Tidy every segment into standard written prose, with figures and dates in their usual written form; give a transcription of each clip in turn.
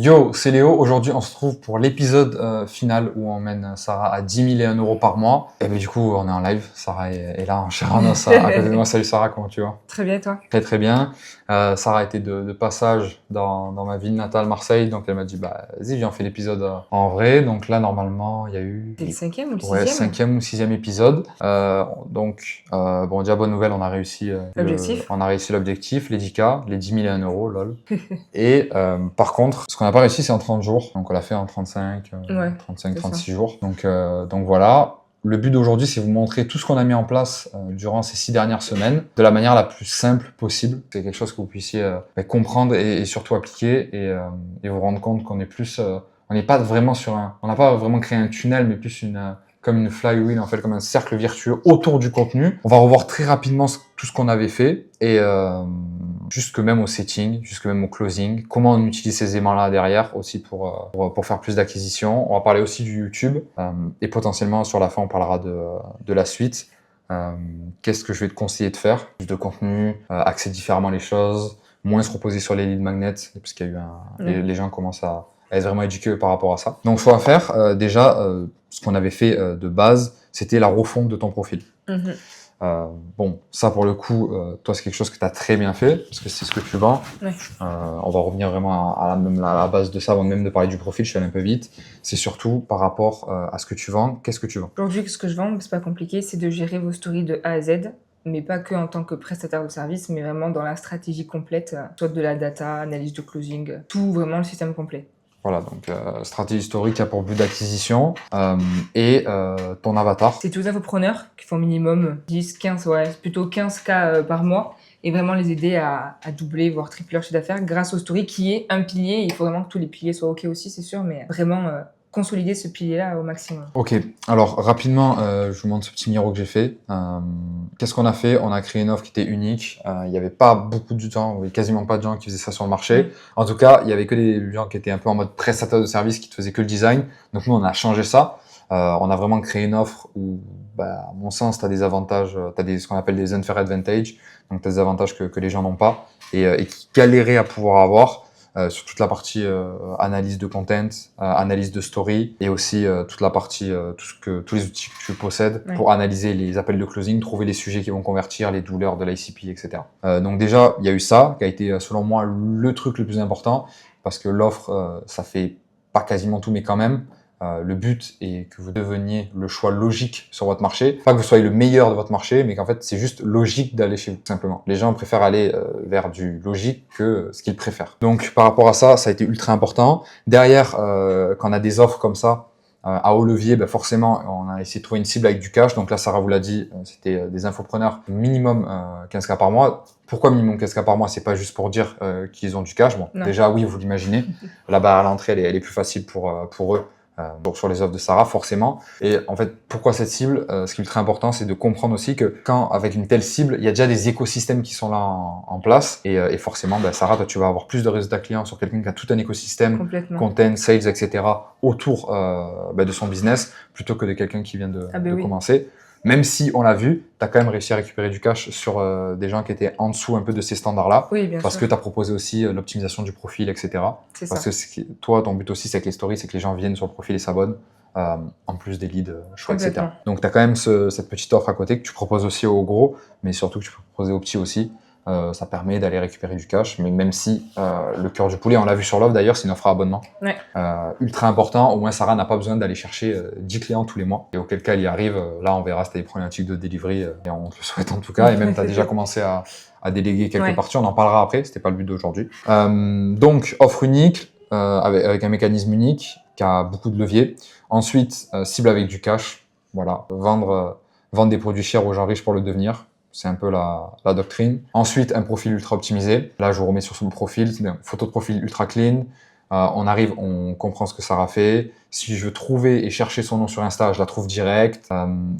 Yo, c'est Léo. Aujourd'hui, on se trouve pour l'épisode final où on mène Sarah à 10 001 € par mois. Et ben, du coup, on est en live. Sarah est là, en chair en os à côté de moi. Salut Sarah, comment tu vas? Très bien, et toi? Très très bien. Sarah était de passage dans ma ville natale, Marseille. Donc elle m'a dit, bah vas-y, viens, on fait l'épisode en vrai. Donc là, normalement, il y a eu... C'est le 5e ou le 6e? Ouais, 5e ou 6e épisode. Bon, déjà, bonne nouvelle, on a réussi L'objectif. on a réussi l'objectif, les 10K, les 10 001 €, lol. Et par contre, ce qu'on n'a pas réussi, c'est en 30 jours. Donc on l'a fait en 35, Ouais, 35, c'est 36 jours. Donc voilà. Le but d'aujourd'hui, c'est vous montrer tout ce qu'on a mis en place durant ces 6 dernières semaines de la manière la plus simple possible. C'est quelque chose que vous puissiez comprendre et surtout appliquer et vous rendre compte qu'on est plus... on n'est pas vraiment on n'a pas vraiment créé un tunnel, mais plus comme une flywheel, en fait, comme un cercle vertueux autour du contenu. On va revoir très rapidement tout ce qu'on avait fait et jusque même au setting, jusque même au closing, comment on utilise ces aimants-là derrière aussi pour faire plus d'acquisition. On va parler aussi du YouTube et potentiellement sur la fin, on parlera de la suite. Qu'est-ce que je vais te conseiller de faire? Plus de contenu, axer différemment les choses, moins se reposer sur les lead magnets, parce qu'il y a eu les gens commencent à être vraiment éduqués par rapport à ça. Donc, ce qu'on va faire, ce qu'on avait fait de base, c'était la refonte de ton profil. Bon, ça pour le coup, toi c'est quelque chose que tu as très bien fait, parce que c'est ce que tu vends. Ouais. On va revenir vraiment à la base de ça, avant même de parler du profil, je suis allé un peu vite. C'est surtout par rapport à ce que tu vends, qu'est-ce que tu vends? Aujourd'hui, ce que je vends, c'est pas compliqué, c'est de gérer vos stories de A à Z, mais pas que en tant que prestataire de service, mais vraiment dans la stratégie complète, soit de la data, analyse de closing, tout vraiment le système complet. Voilà, donc stratégie historique qui a pour but d'acquisition et ton avatar. C'est tous les infopreneurs qui font minimum 10, 15, plutôt 15K par mois, et vraiment les aider à doubler, voire tripler leur chiffre d'affaires grâce aux stories qui est un pilier. Il faut vraiment que tous les piliers soient OK aussi, c'est sûr, mais vraiment consolider ce pilier-là au maximum. Ok, alors rapidement, je vous montre ce petit miro que j'ai fait. Qu'est-ce qu'on a fait? On a créé une offre qui était unique. Il n'y avait pas beaucoup de gens, il n'y avait quasiment pas de gens qui faisaient ça sur le marché. En tout cas, il y avait que des gens qui étaient un peu en mode prestataire de service, qui ne faisaient que le design. Donc nous, on a changé ça. On a vraiment créé une offre où, à mon sens, tu as des avantages, tu as ce qu'on appelle des unfair advantage. Donc tu as des avantages que les gens n'ont pas et qui galéraient à pouvoir avoir. Sur toute la partie analyse de content, analyse de story et aussi toute la partie, tous les outils que tu possèdes pour analyser les appels de closing, trouver les sujets qui vont convertir, les douleurs de l'ICP, etc. Donc déjà, il y a eu ça qui a été selon moi le truc le plus important parce que l'offre, ça fait pas quasiment tout, mais quand même. Le but est que vous deveniez le choix logique sur votre marché. Pas que vous soyez le meilleur de votre marché, mais qu'en fait, c'est juste logique d'aller chez vous, tout simplement. Les gens préfèrent aller vers du logique que ce qu'ils préfèrent. Donc, par rapport à ça, ça a été ultra important. Derrière, quand on a des offres comme ça, à haut levier, forcément, on a essayé de trouver une cible avec du cash. Donc là, Sarah vous l'a dit, c'était des infopreneurs minimum 15K par mois. Pourquoi minimum 15K par mois? C'est pas juste pour dire qu'ils ont du cash. Bon, déjà, oui, vous l'imaginez. La barre à l'entrée, elle est plus facile pour eux. Sur les offres de Sarah, forcément. Et en fait, pourquoi cette cible? Ce qui est très important, c'est de comprendre aussi que quand, avec une telle cible, il y a déjà des écosystèmes qui sont là en place. Et forcément, Sarah, toi, tu vas avoir plus de résultats clients sur quelqu'un qui a tout un écosystème, content, sales, etc., autour de son business, plutôt que de quelqu'un qui vient de commencer. Même si, on l'a vu, tu as quand même réussi à récupérer du cash sur des gens qui étaient en dessous un peu de ces standards-là. Oui, bien parce sûr. que tu as proposé aussi l'optimisation du profil, etc. Parce que toi, ton but aussi, c'est que les stories, c'est que les gens viennent sur le profil et s'abonnent, en plus des leads choix, etc. Donc, tu as quand même cette petite offre à côté que tu proposes aussi aux gros, mais surtout que tu peux proposer aux petits aussi. Ça permet d'aller récupérer du cash, mais même si le cœur du poulet, on l'a vu sur l'offre d'ailleurs, c'est une offre à abonnement. Ultra important, au moins Sarah n'a pas besoin d'aller chercher 10 clients tous les mois, et auquel cas elle y arrive. Là on verra si tu as des problématiques de delivery, et on te le souhaite en tout cas, et même tu as déjà commencé à déléguer quelques parties, on en parlera après, c'était pas le but d'aujourd'hui. Donc offre unique, avec un mécanisme unique, qui a beaucoup de leviers. Ensuite, cible avec du cash, voilà, vendre des produits chers aux gens riches pour le devenir. C'est un peu la doctrine. Ensuite, un profil ultra optimisé. Là, je vous remets sur son profil. Une photo de profil ultra clean. On arrive, on comprend ce que Sarah fait. Si je veux trouver et chercher son nom sur Insta, je la trouve direct.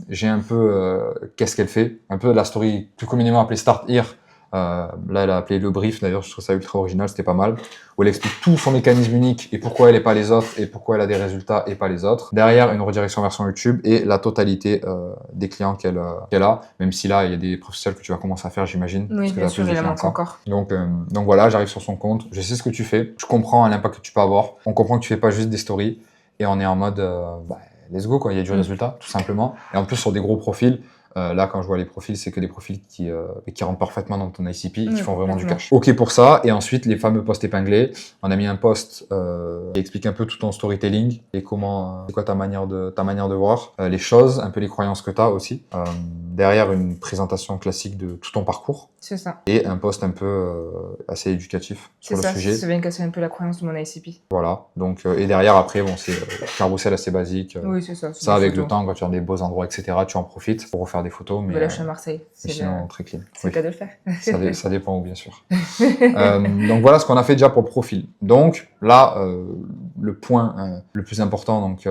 J'ai un peu qu'est-ce qu'elle fait. Un peu la story plus communément appelée Start Here. Là, elle a appelé le brief, d'ailleurs, je trouve ça ultra original, c'était pas mal, où elle explique tout son mécanisme unique et pourquoi elle n'est pas les autres et pourquoi elle a des résultats et pas les autres. Derrière, une redirection vers son YouTube et la totalité des clients qu'elle a, même si là, il y a des professionnels que tu vas commencer à faire, j'imagine. Oui, bien sûr, il en manque encore. Donc voilà, j'arrive sur son compte, je sais ce que tu fais, je comprends l'impact que tu peux avoir, on comprend que tu fais pas juste des stories et on est en mode let's go, quoi. Il y a du résultat, tout simplement. Et en plus, sur des gros profils, là, quand je vois les profils, c'est que des profils qui rentrent parfaitement dans ton ICP, qui font vraiment du cash. Ok pour ça. Et ensuite, les fameux posts épinglés. On a mis un post qui explique un peu tout ton storytelling et comment, c'est quoi ta manière de voir les choses, un peu les croyances que tu as aussi. Derrière, une présentation classique de tout ton parcours. C'est ça. Et un post un peu assez éducatif sur le sujet. C'est bien casser un peu la croyance de mon ICP. Voilà. Donc, et derrière, après, bon, c'est carrousel assez basique. Oui, c'est ça. Ça, avec le temps, quand tu as des beaux endroits, etc., tu en profites pour refaire des photos. Mais là, je suis à Marseille. Sinon, très clean. C'est le cas de le faire. Ça dépend où, bien sûr. Donc, voilà ce qu'on a fait déjà pour le profil. Donc, là, le point le plus important, donc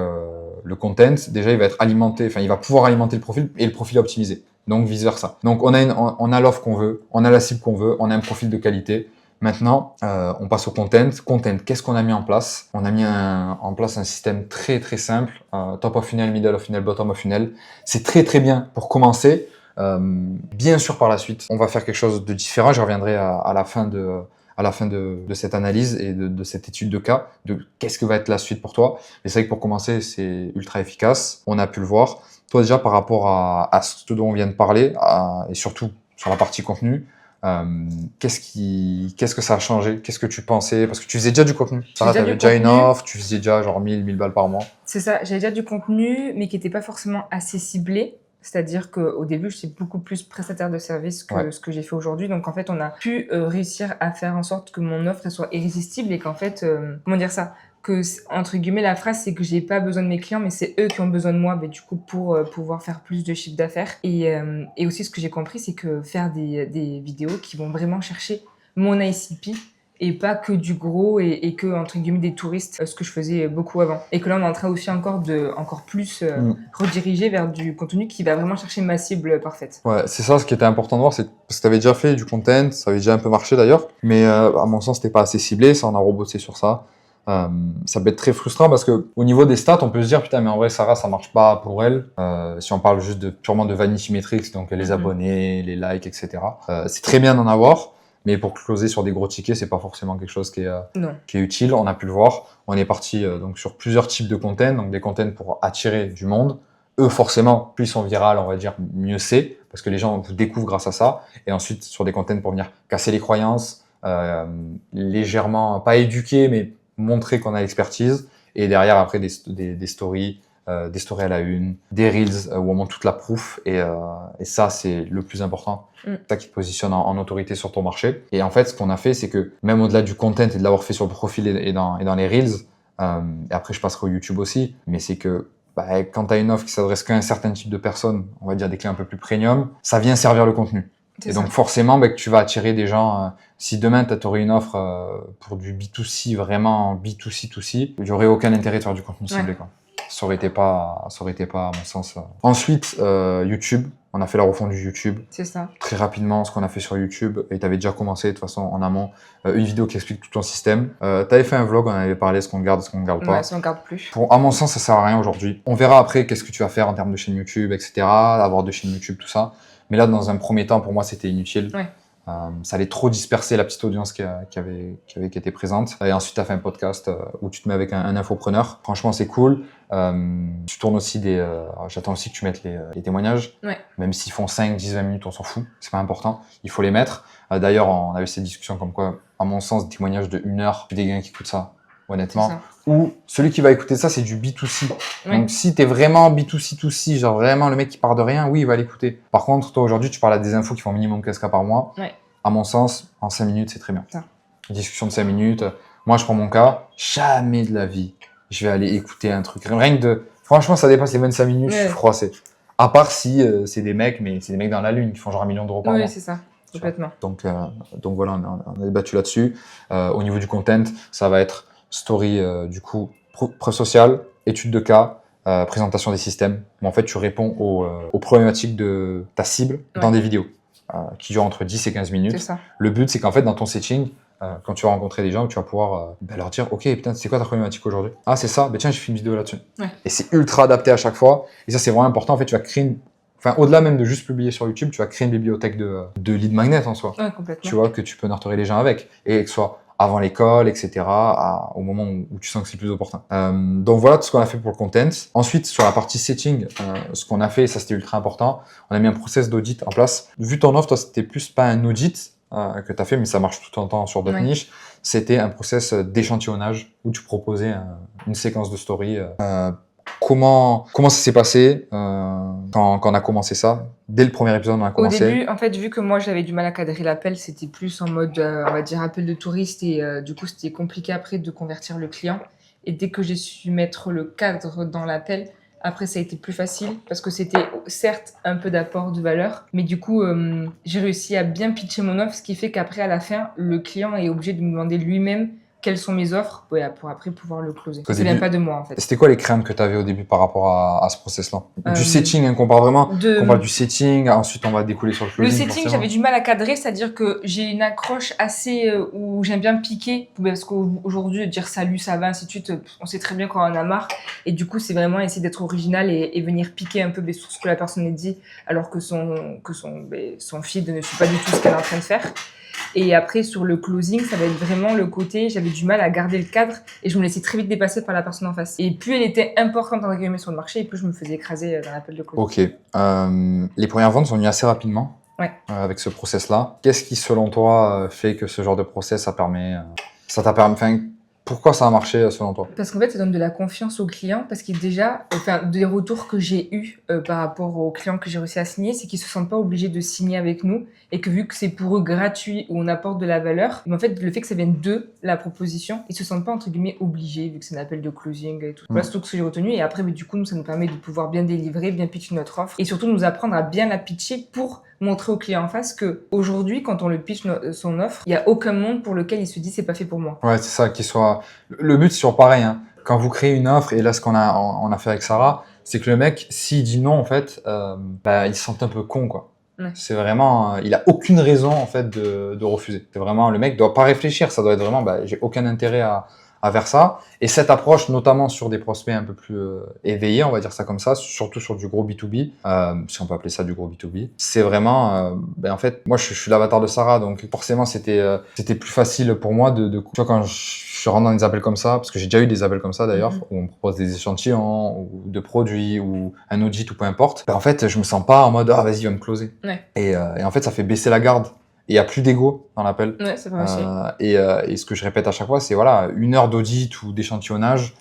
le content, déjà, il va être alimenté, enfin, il va pouvoir alimenter le profil et le profil optimisé. Donc, vice-versa. Donc, on a l'offre qu'on veut, on a la cible qu'on veut, on a un profil de qualité. Maintenant, on passe au content. Content, qu'est-ce qu'on a mis en place? On a mis en place un système très très simple. Top of funnel, middle of funnel, bottom of funnel. C'est très très bien pour commencer. Bien sûr, par la suite, on va faire quelque chose de différent. Je reviendrai à la fin de cette analyse et de cette étude de cas, de qu'est-ce que va être la suite pour toi. Mais c'est vrai que pour commencer, c'est ultra efficace. On a pu le voir. Toi, déjà, par rapport à ce dont on vient de parler, et surtout sur la partie contenu, qu'est-ce que ça a changé? Qu'est-ce que tu pensais? Parce que tu faisais déjà du contenu. Ça, tu avais déjà une offre, tu faisais déjà genre 1000 balles par mois. C'est ça, j'avais déjà du contenu, mais qui n'était pas forcément assez ciblé. C'est-à-dire qu'au début, j'étais beaucoup plus prestataire de service que ce que j'ai fait aujourd'hui. Donc, en fait, on a pu réussir à faire en sorte que mon offre elle soit irrésistible et qu'en fait, comment dire ça? Que, entre guillemets, la phrase, c'est que j'ai pas besoin de mes clients, mais c'est eux qui ont besoin de moi, mais du coup, pour pouvoir faire plus de chiffre d'affaires. Et aussi, ce que j'ai compris, c'est que faire des vidéos qui vont vraiment chercher mon ICP, et pas que du gros et que, entre guillemets, des touristes, ce que je faisais beaucoup avant. Et que là, on est en train aussi encore plus rediriger vers du contenu qui va vraiment chercher ma cible parfaite. Ouais, c'est ça, ce qui était important de voir, c'est parce que tu avais déjà fait du content, ça avait déjà un peu marché d'ailleurs, mais à mon sens, c'était pas assez ciblé, ça, on a rebossé sur ça. Ça peut être très frustrant parce que au niveau des stats, on peut se dire putain, mais en vrai, Sarah, ça marche pas pour elle. Si on parle juste purement de vanity metrics, donc les abonnés, les likes, etc. C'est très bien d'en avoir. Mais pour closer sur des gros tickets, c'est pas forcément quelque chose qui est utile. On a pu le voir. On est parti donc sur plusieurs types de content, donc des contents pour attirer du monde. Eux, forcément, plus ils sont virales, on va dire, mieux c'est, parce que les gens vous découvrent grâce à ça. Et ensuite, sur des contents pour venir casser les croyances, légèrement, pas éduquer, mais montrer qu'on a l'expertise. Et derrière, après, des stories, des stories à la une, des reels où on montre toute la proof. Et ça, c'est le plus important. C'est ça qui te positionne en autorité sur ton marché. Et en fait, ce qu'on a fait, c'est que même au-delà du content et de l'avoir fait sur le profil et dans les reels, et après, je passerai au YouTube aussi, mais c'est que quand tu as une offre qui s'adresse qu'à un certain type de personnes, on va dire des clients un peu plus premium, ça vient servir le contenu. Et donc forcément, que tu vas attirer des gens. Si demain, tu aurais une offre pour du B2C, vraiment B2C2C, il n'y aurait aucun intérêt de faire du contenu ciblé. Quoi. Ça aurait été pas, à mon sens. Ensuite, YouTube. On a fait la refonte du YouTube. C'est ça. Très rapidement, ce qu'on a fait sur YouTube. Et tu avais déjà commencé, de toute façon, en amont, une vidéo qui explique tout ton système. Tu avais fait un vlog, on avait parlé, ce qu'on garde, ce qu'on ne garde pas. Ouais, ce qu'on garde plus. À mon sens, ça sert à rien aujourd'hui. On verra après qu'est-ce que tu vas faire en termes de chaîne YouTube, etc. Avoir deux chaînes YouTube, tout ça. Mais là, dans un premier temps, pour moi, c'était inutile. Ouais. Ça allait trop disperser la petite audience qui était présente. Et ensuite, tu as fait un podcast où tu te mets avec un infopreneur. Franchement, c'est cool. Tu tournes aussi j'attends aussi que tu mettes les témoignages. Ouais. Même s'ils font 5, 10, 20 minutes, on s'en fout. C'est pas important. Il faut les mettre. D'ailleurs, on avait cette discussion comme quoi, à mon sens, des témoignages de 1 heure, des gars qui écoutent ça, honnêtement. Ou celui qui va écouter ça, c'est du B2C. Oui. Donc, si t'es vraiment B2C2C, genre vraiment le mec qui part de rien, oui, il va l'écouter. Par contre, toi, aujourd'hui, tu parles à des infos qui font minimum 15K par mois. Ouais. À mon sens, en 5 minutes, c'est très bien. Discussion de 5 minutes. Moi, je prends mon cas. Jamais de la vie, je vais aller écouter un truc. Rien que franchement, ça dépasse les 25 minutes, je suis froissé. À part si c'est des mecs, mais c'est des mecs dans la lune qui font genre 1 million d'euros par mois. Oui, c'est ça. Complètement. Donc voilà, on a débattu là-dessus. Au niveau du content, ça va être story, du coup, preuve sociale, étude de cas, présentation des systèmes. Mais en fait, tu réponds aux problématiques de ta cible dans des vidéos. qui dure entre 10 et 15 C'est minutes. ça. Le but, c'est qu'en fait, dans ton setting, quand tu vas rencontrer des gens, tu vas pouvoir leur dire, ok, putain, c'est quoi ta problématique aujourd'hui? Ah, c'est ça, ben tiens, j'ai fait une vidéo là-dessus. Ouais. Et c'est ultra adapté à chaque fois. Et ça, c'est vraiment important. En fait, tu vas créer Enfin, au-delà même de juste publier sur YouTube, tu vas créer une bibliothèque de lead magnet en soi. Ouais, complètement. Tu vois, que tu peux nurturer les gens avec. Et que ce soit avant l'école, etc., au moment où tu sens que c'est plus opportun. Donc voilà tout ce qu'on a fait pour le content. Ensuite, sur la partie setting, ce qu'on a fait, ça c'était ultra important, on a mis un process d'audit en place. Vu ton offre, toi, c'était plus pas un audit que tu as fait, mais ça marche tout le temps sur d'autres niches. C'était un process d'échantillonnage où tu proposais une séquence de story. Comment ça s'est passé quand on a commencé ça? Dès le premier épisode, on a commencé. Au début, en fait, vu que moi j'avais du mal à cadrer l'appel, c'était plus en mode, on va dire, appel de touriste et du coup, c'était compliqué après de convertir le client. Et dès que j'ai su mettre le cadre dans l'appel, après, ça a été plus facile parce que c'était certes un peu d'apport de valeur, mais du coup, j'ai réussi à bien pitcher mon offre, ce qui fait qu'après, à la fin, le client est obligé de me demander lui-même quelles sont mes offres pour après pouvoir le closer. Ça vient pas de moi en fait. C'était quoi les craintes que tu avais au début par rapport à ce process-là? Du setting, hein, qu'on parle vraiment. On parle du setting, ensuite on va découler sur le closing. Le setting, j'avais du mal à cadrer, c'est-à-dire que j'ai une accroche assez où j'aime bien piquer, parce qu'aujourd'hui, dire salut, ça va, ainsi de suite, on sait très bien quand on en a marre. Et du coup, c'est vraiment essayer d'être original et venir piquer un peu sur ce que la personne a dit, alors que son feed ne suit pas du tout ce qu'elle est en train de faire. Et après, sur le closing, ça va être vraiment le côté, j'avais du mal à garder le cadre et je me laissais très vite dépasser par la personne en face. Et plus elle était importante entre guillemets sur le marché, et plus je me faisais écraser dans l'appel de closing. Ok. Les premières ventes sont venues assez rapidement avec ce process-là. Qu'est-ce qui, selon toi, fait que ce genre de process, ça t'a permis... Pourquoi ça a marché selon toi? Parce qu'en fait, ça donne de la confiance aux clients parce que déjà, des retours que j'ai eus par rapport aux clients que j'ai réussi à signer, c'est qu'ils se sentent pas obligés de signer avec nous et que vu que c'est pour eux gratuit ou on apporte de la valeur, mais en fait, le fait que ça vienne de la proposition, ils se sentent pas entre guillemets obligés vu que c'est un appel de closing et tout. Voilà, c'est tout ce que j'ai retenu et après, du coup, nous, ça nous permet de pouvoir bien délivrer, bien pitcher notre offre et surtout nous apprendre à bien la pitcher pour montrer au client en face que aujourd'hui, quand on le pitch son offre, il y a aucun monde pour lequel il se dit c'est pas fait pour moi. Ouais, c'est ça, qu'il soit. Le but, c'est toujours pareil. Hein. Quand vous créez une offre, et là, ce qu'on a fait avec Sarah, c'est que le mec, s'il dit non, en fait, il se sent un peu con, quoi. Ouais. C'est vraiment, il a aucune raison en fait de refuser. C'est vraiment, le mec doit pas réfléchir. Ça doit être vraiment, j'ai aucun intérêt à faire ça. Et cette approche, notamment sur des prospects un peu plus éveillés, on va dire ça comme ça, surtout sur du gros B2B, si on peut appeler ça du gros B2B, c'est vraiment, en fait, moi je suis l'avatar de Sarah, donc forcément c'était plus facile pour moi tu vois, quand je rentre dans des appels comme ça, parce que j'ai déjà eu des appels comme ça d'ailleurs, où on me propose des échantillons, ou de produits, ou un audit, ou peu importe, en fait, je me sens pas en mode, ah vas-y, va me closer. Ouais. Et en fait, ça fait baisser la garde. Et il n'y a plus d'ego dans l'appel. Ouais, c'est pas aussi. Et ce que je répète à chaque fois, c'est voilà, 1 heure d'audit ou d'échantillonnage,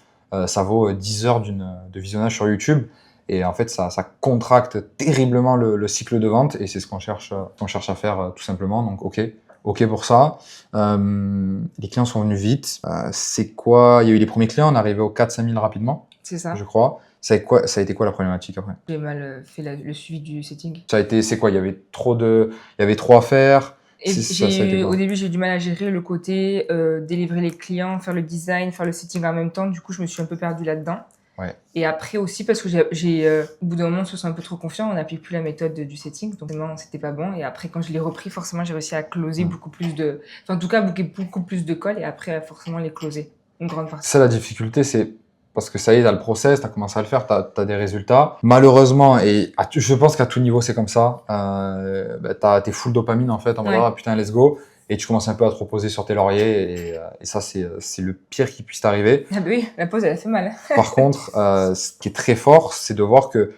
ça vaut 10 heures de visionnage sur YouTube. Et en fait, ça contracte terriblement le cycle de vente. Et c'est ce qu'on cherche à faire tout simplement. Donc, ok pour ça. Les clients sont venus vite. C'est quoi? Il y a eu les premiers clients, on est arrivé aux 4-5 000 rapidement. C'est ça. Je crois. Ça a été quoi la problématique après? J'ai mal fait le suivi du setting. C'est quoi? Il y avait trop à faire. Et au début, j'ai eu du mal à gérer le côté délivrer les clients, faire le design, faire le setting en même temps. Du coup, je me suis un peu perdue là-dedans. Ouais. Et après aussi, parce que au bout d'un moment, on se sent un peu trop confiant, on n'applique plus la méthode du setting. Donc, vraiment, c'était pas bon. Et après, quand je l'ai repris, forcément, j'ai réussi à closer beaucoup plus de... Enfin, en tout cas, booker beaucoup plus de calls et après, forcément, les closer. Une grande partie. Ça, la difficulté, c'est... Parce que ça y est, t'as le process, t'as commencé à le faire, t'as des résultats. Malheureusement, et je pense qu'à tout niveau, c'est comme ça, t'es full dopamine en fait, en mode, ah putain, let's go. Et tu commences un peu à te reposer sur tes lauriers, et ça, c'est le pire qui puisse t'arriver. Ah bah oui, la pause, elle a fait mal. Par contre, ce qui est très fort, c'est de voir que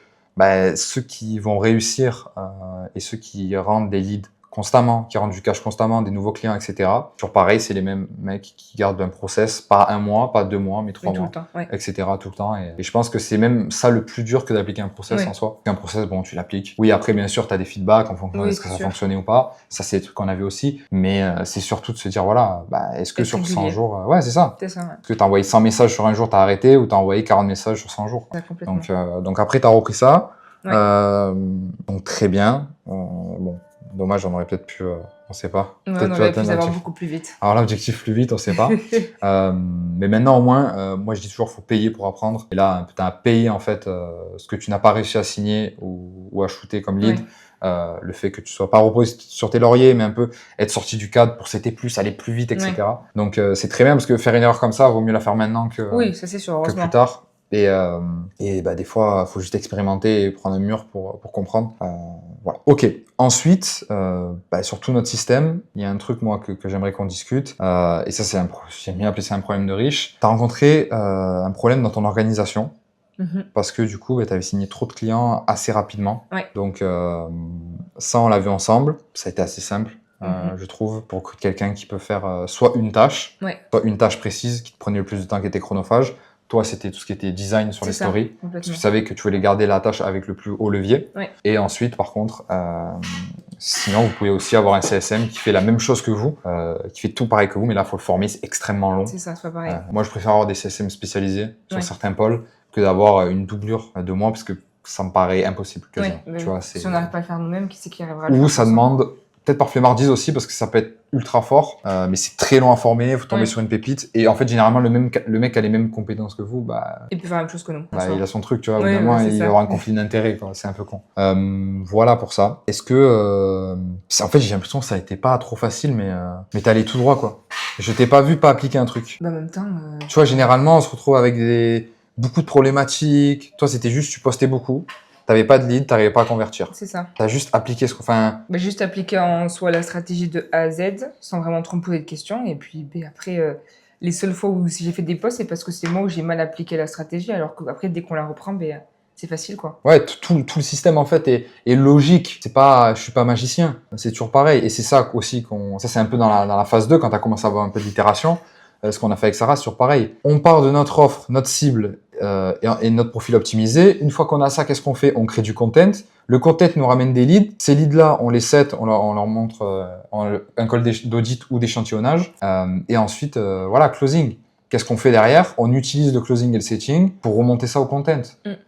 ceux qui vont réussir et ceux qui rendent des leads constamment, qui rendent du cash constamment, des nouveaux clients, etc. Toujours pareil, c'est les mêmes mecs qui gardent un process, pas 1 mois, pas 2 mois, mais 3 mois, temps, etc. tout le temps. Et je pense que c'est même ça le plus dur que d'appliquer un process en soi. Un process, bon, tu l'appliques. Oui, après, bien sûr, tu as des feedbacks en fonction de ce que ça fonctionnait ou pas. Ça, c'est des trucs qu'on avait aussi. Mais c'est surtout de se dire, voilà, est-ce que sur 100 jours... ouais, c'est ça. Est-ce que tu as envoyé 100 messages sur un jour, tu as arrêté, ou tu as envoyé 40 messages sur 100 jours. Donc après, tu as repris ça. Ouais. Donc très bien. Bon, Dommage, on aurait peut-être pu, on sait pas. Ouais, Peut-être on pu aurait pu atteindre avoir l'objectif. beaucoup plus vite. Alors l'objectif plus vite, on sait pas. Mais maintenant au moins, moi je dis toujours faut payer pour apprendre. Et là, tu as payé en fait ce que tu n'as pas réussi à signer ou à shooter comme lead. Ouais. Le fait que tu sois pas reposé sur tes lauriers, mais un peu être sorti du cadre pour CT+, aller plus vite, etc. Ouais. Donc c'est très bien parce que faire une erreur comme ça, vaut mieux la faire maintenant Oui, ça c'est sûr, que heureusement. plus tard. Et bah, des fois, il faut juste expérimenter et prendre un mur pour comprendre. Voilà. Ok. Ensuite, bah, sur tout notre système, il y a un truc moi que j'aimerais qu'on discute. Et ça, j'aime bien appeler ça un problème de riche. Tu as rencontré un problème dans ton organisation parce que du coup, bah, tu avais signé trop de clients assez rapidement. Ouais. Donc ça, on l'a vu ensemble. Ça a été assez simple. Je trouve, pour quelqu'un qui peut faire soit une tâche précise qui te prenait le plus de temps, qui était chronophage. Toi, c'était tout ce qui était design sur les stories. Parce que tu savais que tu voulais garder la tâche avec le plus haut levier. Ouais. Et ensuite, par contre, sinon, vous pouvez aussi avoir un CSM qui fait la même chose que vous, qui fait tout pareil que vous, mais là, il faut le former, c'est extrêmement long. C'est ça, c'est pas pareil. Moi, je préfère avoir des CSM spécialisés sur certains pôles que d'avoir une doublure de moi, parce que ça me paraît impossible. Quasiment. Tu vois, si on n'arrive pas à le faire nous-mêmes, qui c'est qui arrivera à le faire? Ou ça demande peut-être par flemmardise aussi, parce que ça peut être ultra fort, mais c'est très long à former, vous tombez sur une pépite, et en fait, généralement, le mec a les mêmes compétences que vous, bah... Il peut faire la même chose que nous. Bah, il a son truc, tu vois, évidemment, il va avoir un conflit d'intérêt, quoi, c'est un peu con. Voilà pour ça. Est-ce que... en fait, j'ai l'impression que ça a été pas trop facile, mais t'es allé tout droit, quoi. Je t'ai pas vu pas appliquer un truc. Bah, en même temps... Tu vois, généralement, on se retrouve avec beaucoup de problématiques. Toi, c'était juste, tu postais beaucoup. T'avais pas de lead, t'arrivais pas à convertir. C'est ça. T'as juste appliqué ce qu'on... Enfin... Bah, juste appliquer en soi la stratégie de A à Z, sans vraiment trop me poser de questions. Et puis après, les seules fois où si j'ai fait des posts, c'est parce que c'est moi où j'ai mal appliqué la stratégie. Alors qu'après, dès qu'on la reprend, c'est facile, quoi. Ouais, tout le système, en fait, est logique. C'est pas, je suis pas magicien. C'est toujours pareil. Et c'est ça aussi ça, c'est un peu dans la phase 2, quand t'as commencé à avoir un peu d'itération. Ce qu'on a fait avec Sarah, c'est toujours pareil. On part de notre offre, notre cible et notre profil optimisé. Une fois qu'on a ça, qu'est-ce qu'on fait? On crée du content. Le content nous ramène des leads. Ces leads-là, on les set, on leur montre un call d'audit ou d'échantillonnage. Et ensuite, voilà, closing. Qu'est-ce qu'on fait derrière? On utilise le closing et le setting pour remonter ça au content.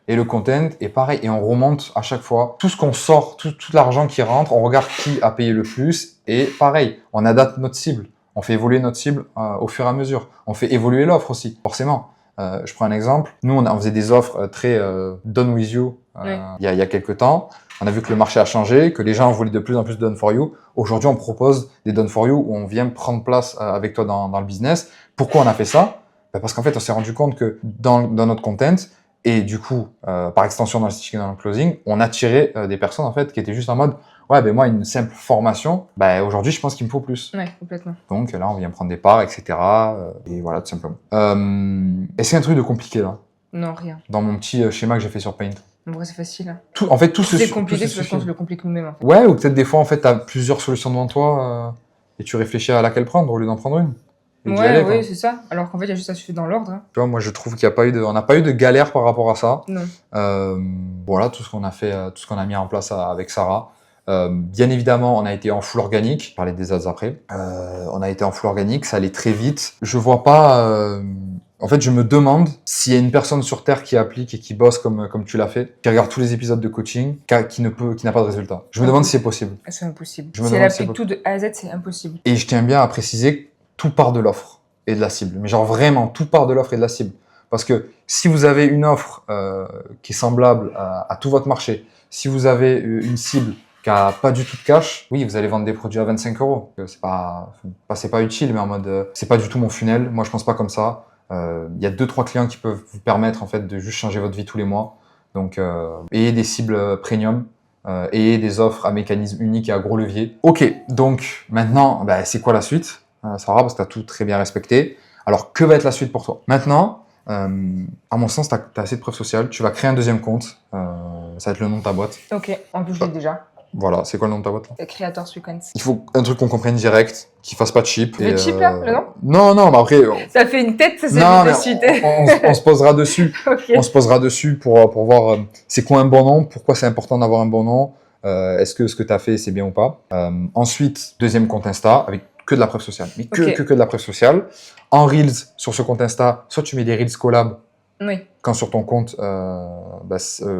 Et le content est pareil. Et on remonte à chaque fois tout ce qu'on sort, tout l'argent qui rentre. On regarde qui a payé le plus. Et pareil, on adapte notre cible. On fait évoluer notre cible au fur et à mesure. On fait évoluer l'offre aussi, forcément. Je prends un exemple. Nous, on faisait des offres très done with you il y a quelques temps. On a vu que le marché a changé, que les gens voulaient de plus en plus de done for you. Aujourd'hui, on propose des done for you où on vient prendre place avec toi dans le business. Pourquoi on a fait ça? Parce qu'en fait, on s'est rendu compte que dans notre content, et du coup, par extension dans le stitching et dans le closing, on attirait des personnes en fait qui étaient juste en mode ouais, ben moi, une simple formation, ben aujourd'hui, je pense qu'il me faut plus. Ouais, complètement. Donc là, on vient prendre des parts, etc. Et voilà, tout simplement. Est-ce qu'il y a un truc de compliqué là? Non, rien. Dans mon petit schéma que j'ai fait sur Paint. En vrai, c'est facile. Hein. En fait, tout c'est compliqué, c'est parce qu'on se le complique nous-mêmes. En fait. Ouais, ou peut-être des fois, en fait, tu as plusieurs solutions devant toi et tu réfléchis à laquelle prendre au lieu d'en prendre une. Ouais, oui, c'est ça. Alors qu'en fait, il y a juste à se faire dans l'ordre. Hein. Tu vois, moi, je trouve qu'il n'y a pas eu on n'a pas eu de galère par rapport à ça. Non. Voilà, tout ce qu'on a fait, tout ce qu'on a mis en place avec Sarah. Bien évidemment, on a été en full organique. Je parlais des ads après. On a été en full organique, ça allait très vite. Je vois pas. En fait, je me demande s'il y a une personne sur Terre qui applique et qui bosse comme tu l'as fait, qui regarde tous les épisodes de coaching, qui n'a pas de résultat. Je me demande si c'est possible. C'est impossible. Si elle applique tout de A à Z, c'est impossible. Et je tiens bien à préciser, tout part de l'offre et de la cible. Mais genre vraiment, tout part de l'offre et de la cible. Parce que si vous avez une offre qui est semblable à tout votre marché, si vous avez une cible qui a pas du tout de cash, oui, vous allez vendre des produits à 25 €. C'est pas utile, mais en mode, c'est pas du tout mon funnel. Moi, je pense pas comme ça. Il y a 2-3 clients qui peuvent vous permettre en fait de juste changer votre vie tous les mois. Donc, ayez des cibles premium, ayez des offres à mécanisme unique et à gros levier. Ok, donc maintenant, c'est quoi la suite, Sarah, parce que tu as tout très bien respecté. Alors, que va être la suite pour toi? Maintenant, à mon sens, tu as assez de preuves sociales. Tu vas créer un deuxième compte. Ça va être le nom de ta boîte. Ok, en plus, je l'ai déjà. Voilà, c'est quoi le nom de ta boîte là? Creator Frequency. Il faut un truc qu'on comprenne direct, qui fasse pas de cheap. Le cheap là, le nom? Non, mais après... Ça fait une tête, ça s'est vu de suite. On se posera dessus. Okay. On se posera dessus pour voir c'est quoi un bon nom, pourquoi c'est important d'avoir un bon nom, est-ce que ce que tu as fait c'est bien ou pas. Ensuite, deuxième compte Insta avec que de la preuve sociale, mais que de la preuve sociale. En Reels, sur ce compte Insta, soit tu mets des Reels collab Oui, Quand sur ton compte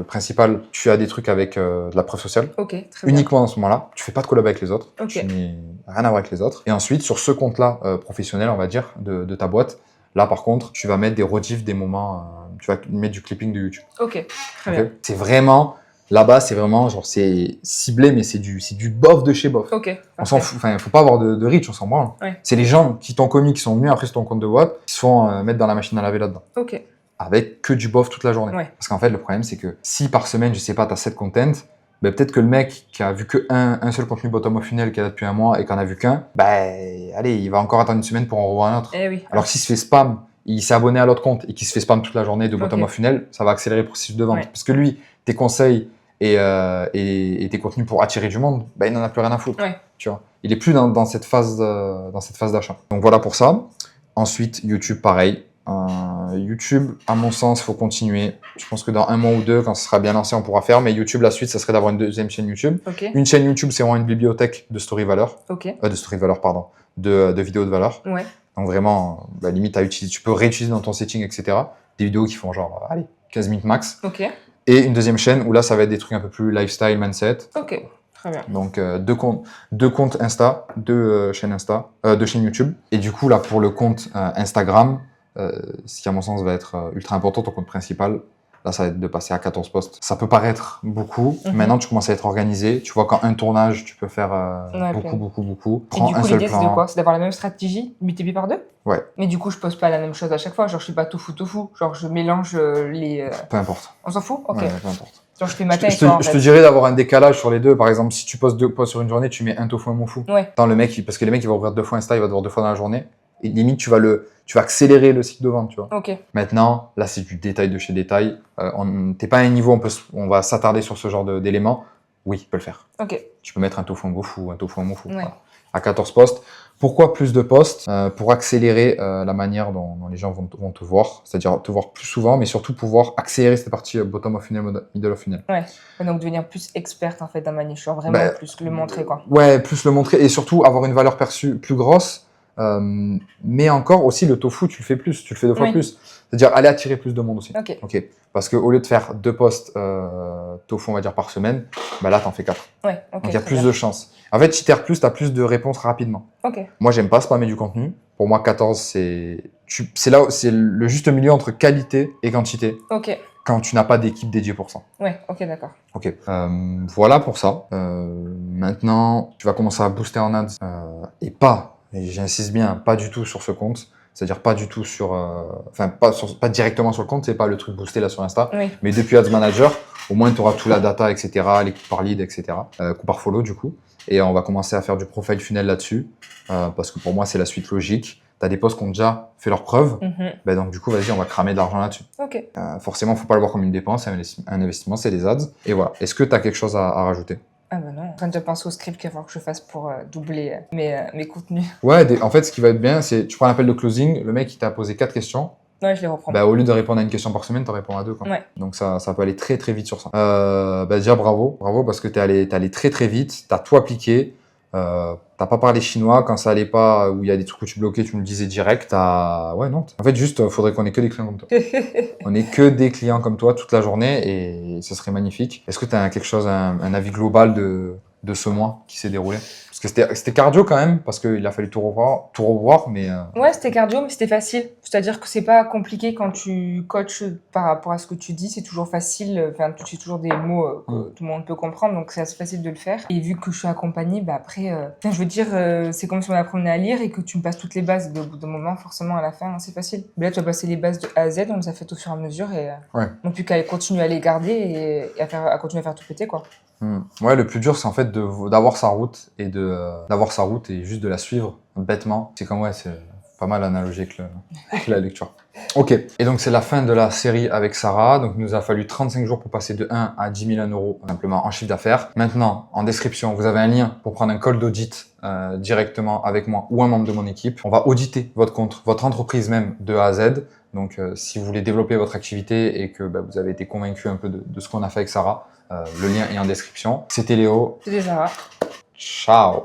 principal, tu as des trucs avec de la preuve sociale, ok, très bien. uniquement dans ce moment-là, tu fais pas de collab avec les autres, Ok. tu n'es rien à voir avec les autres. Et ensuite, sur ce compte-là professionnel, on va dire, de ta boîte, là par contre, tu vas mettre des rediffs, des moments, tu vas mettre du clipping de YouTube. Ok, très Ok. bien. C'est vraiment, là-bas, c'est vraiment, genre, c'est ciblé, mais c'est du bof de chez bof. Ok, On s'en fout, enfin, faut pas avoir de reach, on s'en branle. Ouais. C'est les gens qui t'ont connu, qui sont venus après sur ton compte de boîte, qui se font mettre dans la machine à laver là-dedans. Ok, Avec que du bof toute la journée. Ouais. Parce qu'en fait, le problème, c'est que si par semaine, je sais pas, t'as 7 contents, ben, peut-être que le mec qui a vu que un seul contenu bottom of funnel qui a depuis un mois et qui en a vu qu'un, ben, allez, il va encore attendre une semaine pour en revoir un autre. eh oui. Alors que s'il se fait spam, il s'est abonné à l'autre compte et qu'il se fait spam toute la journée de bottom Ok. of funnel, ça va accélérer le processus de vente. Ouais. Parce que lui, tes conseils et tes contenus pour attirer du monde, ben, il n'en a plus rien à foutre. Ouais. Tu vois. Il est plus dans cette phase d'achat. Donc voilà pour ça. Ensuite, YouTube, pareil. YouTube, à mon sens, faut continuer. Je pense que dans un mois ou deux, quand ce sera bien lancé, on pourra faire. Mais YouTube, la suite, ça serait d'avoir une deuxième chaîne YouTube. Ok, Une chaîne YouTube, c'est vraiment une bibliothèque de story valeur, ok, de vidéos de valeur. ouais, Donc vraiment, limite à utiliser, tu peux réutiliser dans ton setting, etc. Des vidéos qui font genre, allez, 15 minutes max. ok, Et une deuxième chaîne où là, ça va être des trucs un peu plus lifestyle, mindset. ok, très bien. Donc deux comptes Insta, deux chaînes YouTube. Et du coup, là, pour le compte Instagram, ce qui à mon sens va être ultra important, ton compte principal, là, ça va être de passer à 14 posts. Ça peut paraître beaucoup. Mhm. Maintenant, tu commences à être organisé. Tu vois qu'en un tournage, tu peux faire Ouais, beaucoup. Et Prends du un coup, seul l'idée, c'est de plan. quoi? C'est d'avoir la même stratégie, multiplié par 2? Ouais. Mais du coup, je pose pas la même chose à chaque fois. Genre, je suis pas tofu. Genre, je mélange les. Peu importe. On s'en fout? Ok. Ouais, peu importe. Genre, je fais Je matin et te, soir. En je te fait. dirais d'avoir un décalage sur les deux. Par exemple, si tu postes 2 posts sur une journée, tu mets un tofu, un mon fou. Ouais. Attends, parce que les mecs, ils vont ouvrir 2 fois Insta, il va te voir 2 fois dans la journée. Et limite, tu vas accélérer le cycle de vente, tu vois. Ok. Maintenant, là, c'est du détail de chez détail. T'es pas à un niveau, on va s'attarder sur ce genre d'éléments. Oui, tu peux le faire. Ok. Tu peux mettre un tofu, un gofou, un tofu, un moufou. Ouais. Voilà. À 14 posts. Pourquoi plus de posts? Pour accélérer la manière dont les gens vont te voir. C'est-à-dire te voir plus souvent, mais surtout pouvoir accélérer cette partie bottom of funnel, middle of funnel. Ouais. Donc, devenir plus experte, en fait, dans ma niche. Genre, vraiment Bah, plus le montrer, quoi. Ouais, plus le montrer et surtout avoir une valeur perçue plus grosse. Mais encore aussi, le tofu, tu le fais plus, tu le fais 2 fois Oui. plus. C'est-à-dire aller attirer plus de monde aussi. Ok. Parce qu'au lieu de faire 2 posts tofu, on va dire, par semaine, bah là, t'en fais 4. Ouais. Ok. Donc il y a très plus bien. de chances. En fait, si t'erres plus, t'as plus de réponses rapidement. Ok. Moi, j'aime pas spammer du contenu. Pour moi, 14, c'est le juste milieu entre qualité et quantité Ok. quand tu n'as pas d'équipe dédiée pour ça. Ouais. Ok, d'accord. Ok. Voilà pour ça. Maintenant, tu vas commencer à booster en ads et j'insiste bien, pas du tout sur ce compte. C'est-à-dire pas du tout sur, pas directement sur le compte, c'est pas le truc boosté là sur Insta, Oui. mais depuis Ads Manager, au moins tu auras tout la data, etc., les coups par lead, etc., coups par follow du coup. Et on va commencer à faire du profile funnel là-dessus, parce que pour moi c'est la suite logique. Tu as des posts qui ont déjà fait leurs preuves, Mhm. donc du coup vas-y, on va cramer de l'argent là-dessus. Ok. Forcément, faut pas le voir comme une dépense, c'est un investissement, c'est des ads. Et voilà. Est-ce que tu as quelque chose à rajouter? Ah bah non. En train de penser au script qu'il va falloir que je fasse pour doubler mes contenus. Ouais, en fait, ce qui va être bien, c'est tu prends l'appel de closing, le mec il t'a posé 4 questions. Ouais, je les reprends. Bah, au lieu de répondre à une question par semaine, tu réponds à 2. Quoi. Ouais. Donc ça peut aller très très vite sur ça. Déjà bravo parce que t'es allé très très vite, t'as tout appliqué. T'as pas parlé chinois quand ça allait pas, où il y a des trucs où tu bloquais, tu me le disais direct. Ouais, non. En fait, juste, faudrait qu'on ait que des clients comme toi. On ait que des clients comme toi toute la journée et ce serait magnifique. Est-ce que tu as quelque chose, un avis global de ce mois qui s'est déroulé? Parce que c'était cardio quand même, parce qu'il a fallu tout revoir, mais... Ouais, c'était cardio, mais c'était facile. C'est-à-dire que c'est pas compliqué quand tu coaches par rapport à ce que tu dis, c'est toujours facile. Enfin, tu utilises toujours des mots que tout le monde peut comprendre, donc c'est assez facile de le faire. Et vu que je suis accompagnée, bah après, je veux dire, c'est comme si on apprenait à lire et que tu me passes toutes les bases. Au bout d'un moment, forcément, à la fin, c'est facile. Mais là, tu as passé les bases de A à Z, on les a faites au fur et à mesure, et donc plus qu'à continuer à les garder et à continuer à faire tout péter, quoi. Ouais, le plus dur, c'est en fait d'avoir sa route et juste de la suivre bêtement. C'est comme, ouais, c'est pas mal analogique avec la lecture. Ok, et donc c'est la fin de la série avec Sarah. Donc il nous a fallu 35 jours pour passer de 1 à 10 000 euros simplement en chiffre d'affaires. Maintenant, en description, vous avez un lien pour prendre un call d'audit directement avec moi ou un membre de mon équipe. On va auditer votre compte, votre entreprise même de A à Z. Donc si vous voulez développer votre activité et que vous avez été convaincu un peu de ce qu'on a fait avec Sarah, le lien est en description. C'était Léo. C'était Sarah. Ciao.